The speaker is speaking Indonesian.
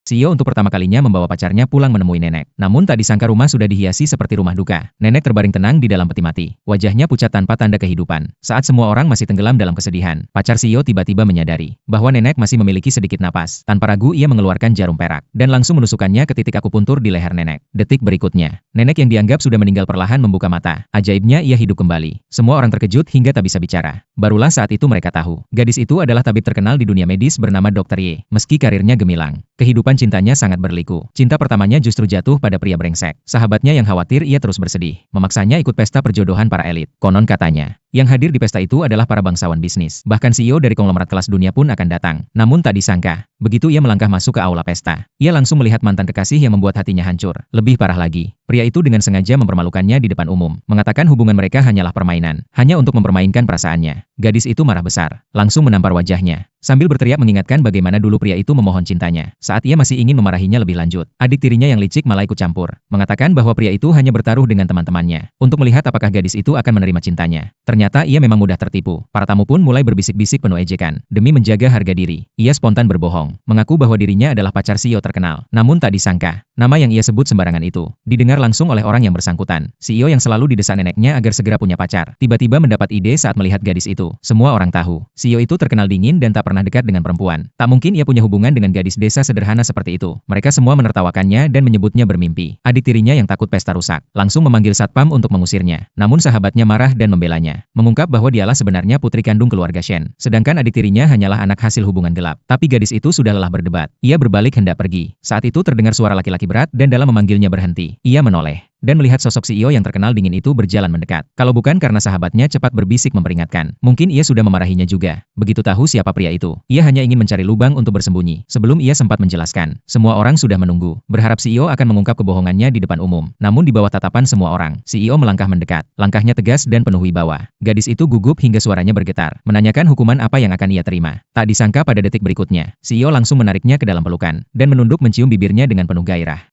CEO untuk pertama kalinya membawa pacarnya pulang menemui nenek. Namun tak disangka rumah sudah dihiasi seperti rumah duka. Nenek terbaring tenang di dalam peti mati. Wajahnya pucat tanpa tanda kehidupan. Saat semua orang masih tenggelam dalam kesedihan, pacar CEO tiba-tiba menyadari bahwa nenek masih memiliki sedikit napas. Tanpa ragu ia mengeluarkan jarum perak dan langsung menusukkannya ke titik akupuntur di leher nenek. Detik berikutnya, nenek yang dianggap sudah meninggal perlahan membuka mata. Ajaibnya ia hidup kembali. Semua orang terkejut hingga tak bisa bicara. Barulah saat itu mereka tahu, gadis itu adalah tabib terkenal di dunia medis bernama Dr. Ye. Meski karirnya gemilang, kehidupan cintanya sangat berliku. Cinta pertamanya justru jatuh pada pria brengsek. Sahabatnya yang khawatir ia terus bersedih, memaksanya ikut pesta perjodohan para elit. Konon katanya, yang hadir di pesta itu adalah para bangsawan bisnis. Bahkan CEO dari konglomerat kelas dunia pun akan datang. Namun tak disangka, begitu ia melangkah masuk ke aula pesta, ia langsung melihat mantan kekasih yang membuat hatinya hancur. Lebih parah lagi, pria itu dengan sengaja mempermalukannya di depan umum, mengatakan hubungan mereka hanyalah permainan, hanya untuk mempermainkan perasaannya. Gadis itu marah besar, langsung menampar wajahnya, sambil berteriak mengingatkan bagaimana dulu pria itu memohon cintanya. Saat ia masih ingin memarahinya lebih lanjut, adik tirinya yang licik malah ikut campur, mengatakan bahwa pria itu hanya bertaruh dengan teman-temannya, untuk melihat apakah gadis itu akan menerima cintanya. Ternyata ia memang mudah tertipu. Para tamu pun mulai berbisik-bisik penuh ejekan. Demi menjaga harga diri, ia spontan berbohong, mengaku bahwa dirinya adalah pacar CEO terkenal. Namun tak disangka, nama yang ia sebut sembarangan itu didengar langsung oleh orang yang bersangkutan. CEO yang selalu didesak neneknya agar segera punya pacar, tiba-tiba mendapat ide saat melihat gadis itu. Semua orang tahu, CEO itu terkenal dingin dan tak pernah dekat dengan perempuan. Tak mungkin ia punya hubungan dengan gadis desa sederhana seperti itu. Mereka semua menertawakannya dan menyebutnya bermimpi. Adik tirinya yang takut pesta rusak, langsung memanggil satpam untuk mengusirnya. Namun sahabatnya marah dan membelanya, mengungkap bahwa dialah sebenarnya putri kandung keluarga Shen. Sedangkan adik tirinya hanyalah anak hasil hubungan gelap. Tapi gadis itu sudah lelah berdebat. Ia berbalik hendak pergi. Saat itu terdengar suara laki-laki berat dan dalam memanggilnya berhenti. Ia menoleh dan melihat sosok CEO yang terkenal dingin itu berjalan mendekat. Kalau bukan karena sahabatnya cepat berbisik memperingatkan, mungkin ia sudah memarahinya juga. Begitu tahu siapa pria itu, ia hanya ingin mencari lubang untuk bersembunyi. Sebelum ia sempat menjelaskan, semua orang sudah menunggu, berharap CEO akan mengungkap kebohongannya di depan umum. Namun di bawah tatapan semua orang, CEO melangkah mendekat. Langkahnya tegas dan penuh wibawa. Gadis itu gugup hingga suaranya bergetar, menanyakan hukuman apa yang akan ia terima. Tak disangka pada detik berikutnya, CEO langsung menariknya ke dalam pelukan, dan menunduk mencium bibirnya dengan penuh gairah.